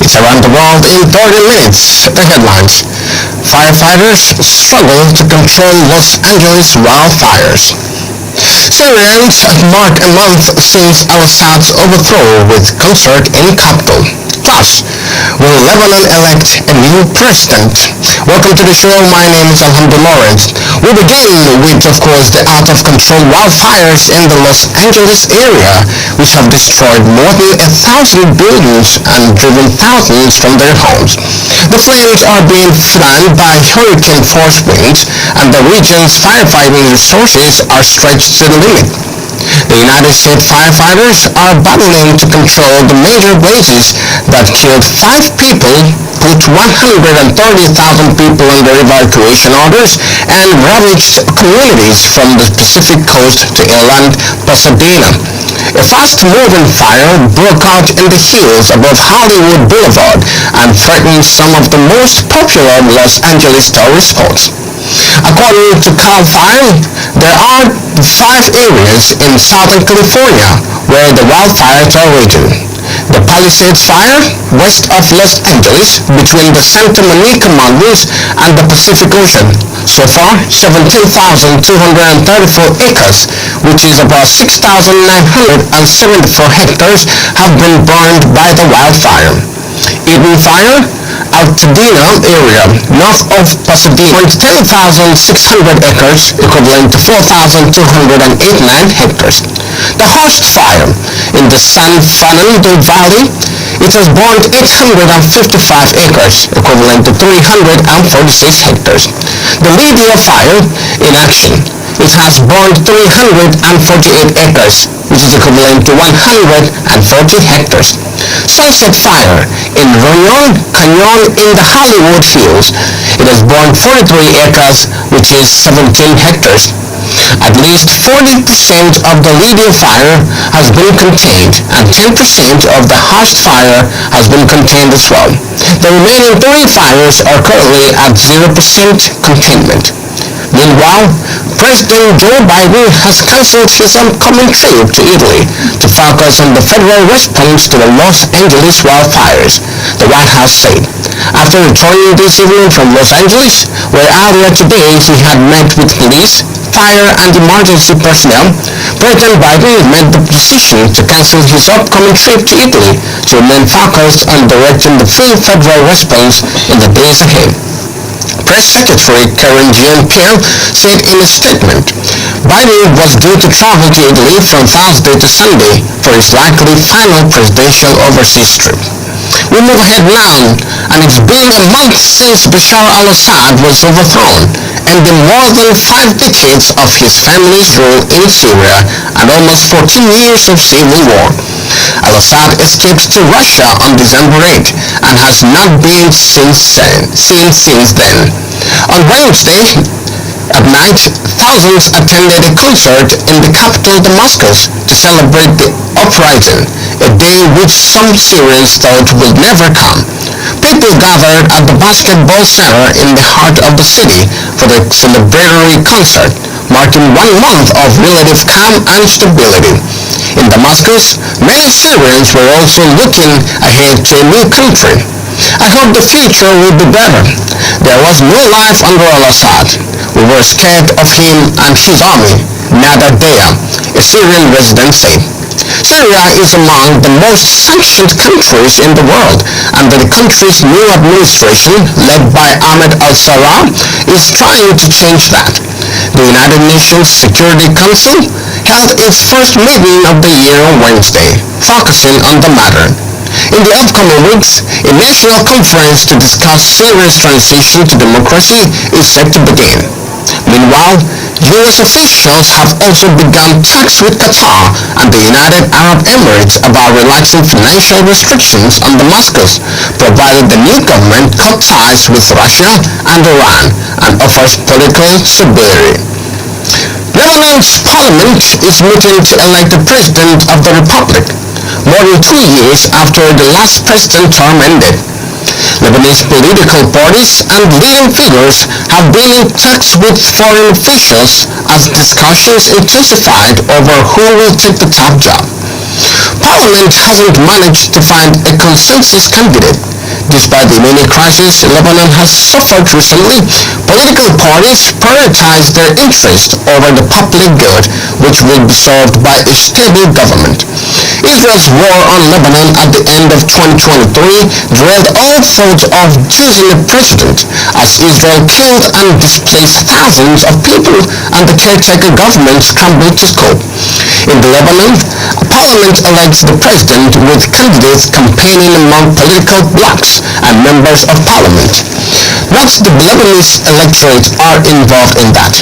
It's around the world in 30 minutes. The headlines. Firefighters struggle to control Los Angeles wildfires. Syrians mark a month since al-Assad's overthrow with concert in capital. Plus, will Lebanon elect a new president? Welcome to the show. My name is Alhamdulillah Lawrence. We begin with, of course, the out-of-control wildfires in the Los Angeles area, which have destroyed more than 1,000 buildings and driven thousands from their homes. The flames are being fanned by hurricane-force winds, and the region's firefighting resources are stretched to the limit. The United States firefighters are battling to control the major blazes that killed 5 people, put 130,000 people under evacuation orders, and ravaged communities from the Pacific coast to inland Pasadena. A fast-moving fire broke out in the hills above Hollywood Boulevard and threatened some of the most popular Los Angeles tourist spots. According to CAL FIRE, there are 5 areas in Southern California where the wildfires are raging. The Palisades Fire, west of Los Angeles, between the Santa Monica Mountains and the Pacific Ocean. So far, 17,234 acres, which is about 6,974 hectares, have been burned by the wildfire. Eden Fire, Altadena area, north of Pasadena, 10,600 acres, equivalent to 4,289 hectares. The Host Fire in the San Fernando Valley, it has burned 855 acres, equivalent to 346 hectares. The Lydia Fire in action, it has burned 348 acres, which is equivalent to 140 hectares. Sunset Fire in Runyon Canyon in the Hollywood Hills, it has burned 43 acres, which is 17 hectares. At least 40% of the Lydia Fire has been contained, and 10% of the Host Fire has been contained as well. The remaining 3 fires are currently at 0% containment. Meanwhile, President Joe Biden has cancelled his upcoming trip to Italy to focus on the federal response to the Los Angeles wildfires, the White House said. After returning this evening from Los Angeles, where earlier today he had met with police, fire, and emergency personnel, President Biden made the decision to cancel his upcoming trip to Italy to remain focused on directing the full federal response in the days ahead. Press Secretary Karen Jean-Pierre said in a statement, Biden was due to travel to Italy from Thursday to Sunday for his likely final presidential overseas trip. We move ahead now, and it's been a month since Bashar al-Assad was overthrown, ending more than 5 decades of his family's rule in Syria and almost 14 years of civil war. Al-Assad escaped to Russia on December 8 and has not been seen since then. On Wednesday at night, thousands attended a concert in the capital Damascus to celebrate the uprising, a day which some Syrians thought would never come. People gathered at the basketball center in the heart of the city for the celebratory concert, marking 1 month of relative calm and stability. In Damascus, many Syrians were also looking ahead to a new country. I hope the future will be better. There was no life under al-Assad. We were scared of him and his army, Nada Dea, a Syrian resident said. Syria is among the most sanctioned countries in the world, and the country's new administration, led by Ahmed al-Sarraj, is trying to change that. The United Nations Security Council held its first meeting of the year on Wednesday, focusing on the matter. In the upcoming weeks, a national conference to discuss Syria's transition to democracy is set to begin. Meanwhile, U.S. officials have also begun talks with Qatar and the United Arab Emirates about relaxing financial restrictions on Damascus, provided the new government cut ties with Russia and Iran and offers political stability. Lebanon's parliament is meeting to elect the president of the republic, more than 2 years after the last president's term ended. Lebanese political parties and leading figures have been in touch with foreign officials as discussions intensified over who will take the top job. Parliament hasn't managed to find a consensus candidate. Despite the many crises Lebanon has suffered recently, political parties prioritize their interest over the public good, which will be served by a stable government. Israel's war on Lebanon at the end of 2023 derailed all thoughts of choosing a president, as Israel killed and displaced thousands of people and the caretaker government scrambled to cope. In Lebanon, Parliament elects the president with candidates campaigning among political blocs and members of parliament. Not the Lebanese electorate are involved in that.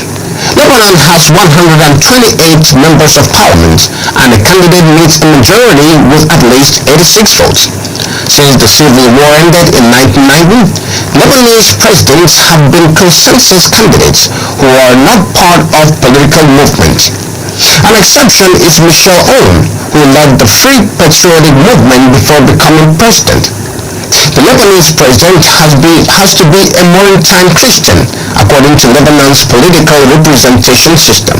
Lebanon has 128 members of parliament, and a candidate needs a majority with at least 86 votes. Since the civil war ended in 1990, Lebanese presidents have been consensus candidates who are not part of political movements. An exception is Michel Aoun, who led the Free Patriotic Movement before becoming president. The Lebanese president has to be a Maritime Christian, according to Lebanon's political representation system.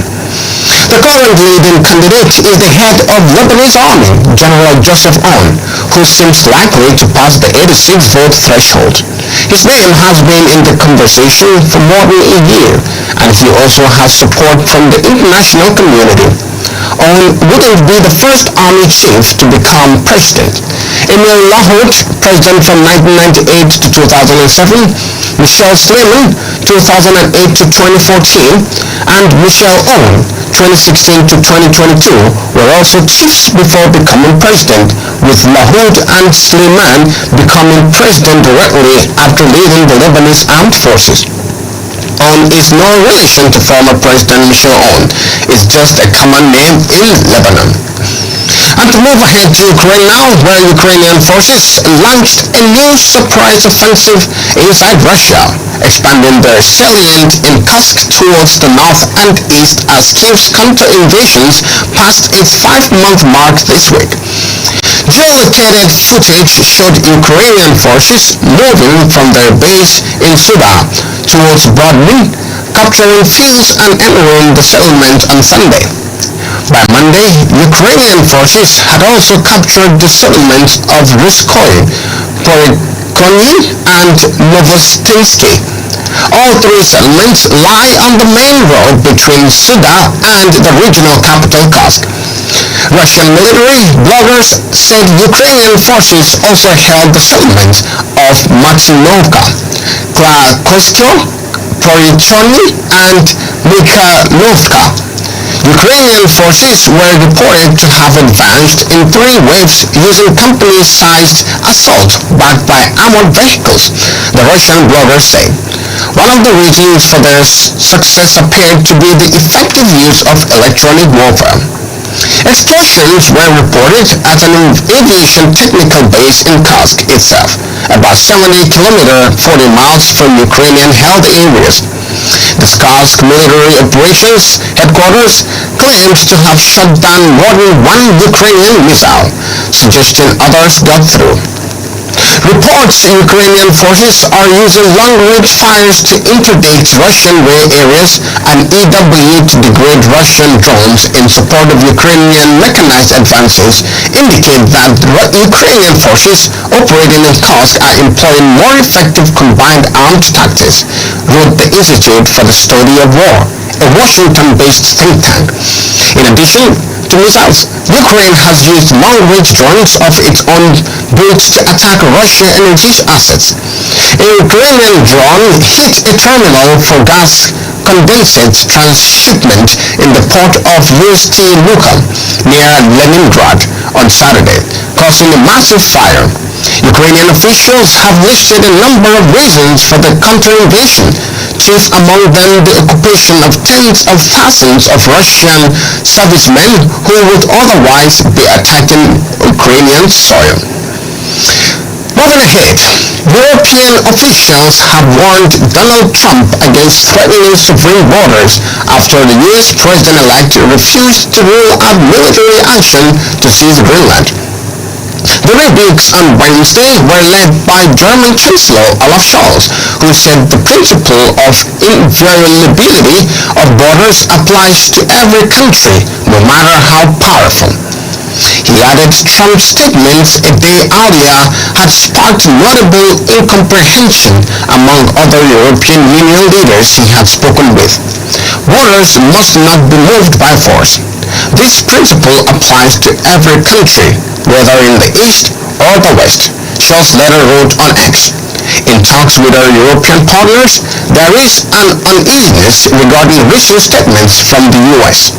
The current leading candidate is the head of Lebanese Army, General Joseph Aoun, who seems likely to pass the 86-vote threshold. His name has been in the conversation for more than a year, and he also has support from the international community. Aoun wouldn't be the first army chief to become president. Emil Lahoud, president from 1998 to 2007, Michel Sleiman, 2008 to 2014, and Michel Aoun, 2016 to 2022, were also chiefs before becoming president, with Lahoud and Sleiman becoming president directly after leading the Lebanese armed forces. Aoun is no relation to former President Michel Aoun. It's just a common name in Lebanon. And to move ahead to Ukraine now, where Ukrainian forces launched a new surprise offensive inside Russia, expanding their salient in Kursk towards the north and east as Kyiv's counter-invasions passed its 5-month mark this week. Geolocated footage showed Ukrainian forces moving from their base in Suda towards Brodny, capturing fields and entering the settlement on Sunday. By Monday, Ukrainian forces had also captured the settlements of Ryskoy, Porykony, and Novostinsky. All three settlements lie on the main road between Suda and the regional capital Kursk. Russian military bloggers said Ukrainian forces also held the settlements of Maksinovka, Klakosko, Porychony, and Mikhailovka. Ukrainian forces were reported to have advanced in 3 waves using company-sized assault backed by armored vehicles, the Russian bloggers say. One of the reasons for their success appeared to be the effective use of electronic warfare. Explosions were reported at an aviation technical base in Kursk itself, about 70 kilometers 40 miles from Ukrainian-held areas. The Kursk military operations headquarters claimed to have shot down more than 1 Ukrainian missile, suggesting others got through. Reports Ukrainian forces are using long-range fires to interdict Russian rail areas and EW to degrade Russian drones in support of Ukrainian mechanized advances indicate that Ukrainian forces operating in Kursk are employing more effective combined armed tactics, wrote the Institute for the Study of War, a Washington-based think tank. In addition to missiles, Ukraine has used long-range drones of its own built to attack Russian energy assets. A Ukrainian drone hit a terminal for gas condensate transshipment in the port of UST Luka near Leningrad on Saturday, causing a massive fire. Ukrainian officials have listed a number of reasons for the counter-invasion, chief among them the occupation of tens of thousands of Russian servicemen who would otherwise be attacking Ukrainian soil. Moving ahead, European officials have warned Donald Trump against threatening sovereign borders after the US president-elect refused to rule out military action to seize Greenland. The rebukes on Wednesday were led by German Chancellor Olaf Scholz, who said the principle of inviolability of borders applies to every country, no matter how powerful. He added Trump's statements a day earlier had sparked notable incomprehension among other European Union leaders he had spoken with. Borders must not be moved by force. This principle applies to every country, whether in the East or the West, Scholz later wrote on X. In talks with our European partners, there is an uneasiness regarding recent statements from the US.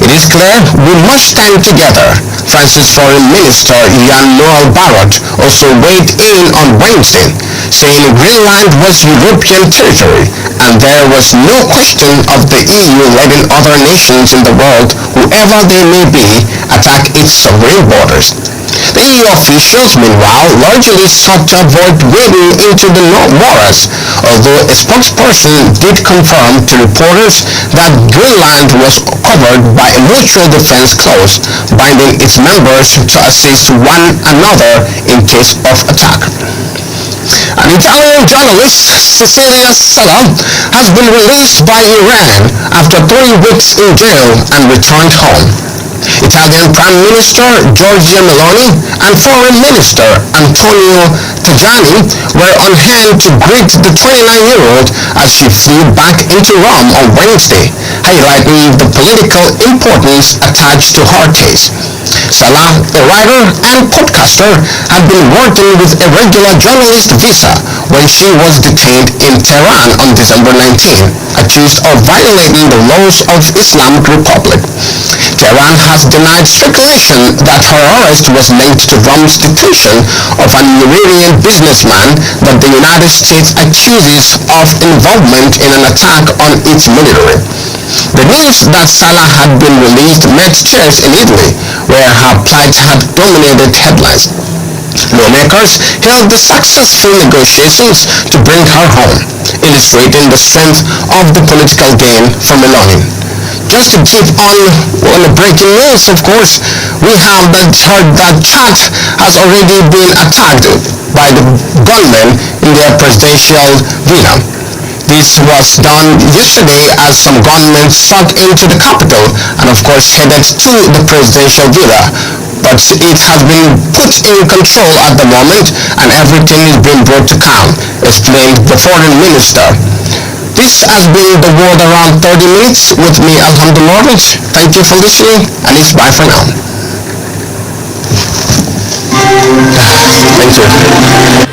It is clear we must stand together. France's Foreign Minister Jean-Noël Barrot also weighed in on Wednesday, saying Greenland was European territory and there was no question of the EU letting other nations in the world, whoever they may be, attack its sovereign borders. The EU officials, meanwhile, largely sought to avoid wading into the waters, although a spokesperson did confirm to reporters that Greenland was covered by a mutual defense clause, binding its members to assist one another in case of attack. An Italian journalist, Cecilia Sala, has been released by Iran after 3 weeks in jail and returned home. Italian Prime Minister Giorgia Meloni and Foreign Minister Antonio Tajani were on hand to greet the 29-year-old as she flew back into Rome on Wednesday, highlighting the political importance attached to her case. Salah, a writer and podcaster, had been working with a regular journalist visa when she was detained in Tehran on December 19, accused of violating the laws of Islamic Republic. Tehran has denied speculation that her arrest was linked to Rome's detention of an Iranian businessman that the United States accuses of involvement in an attack on its military. The news that Salah had been released met cheers in Italy, where her plight had dominated headlines. Lawmakers held the successful negotiations to bring her home, illustrating the strength of the political gain for Meloni. Just to keep on the breaking news, of course, we have heard that Chad has already been attacked by the gunmen in their presidential villa. This was done yesterday as some gunmen struck into the capital and of course headed to the presidential villa. But it has been put in control at the moment and everything is being brought to calm, explained the foreign minister. This has been the world around 30 minutes with me, Alhamdulillah. Thank you for listening, and it's bye for now. Thank you.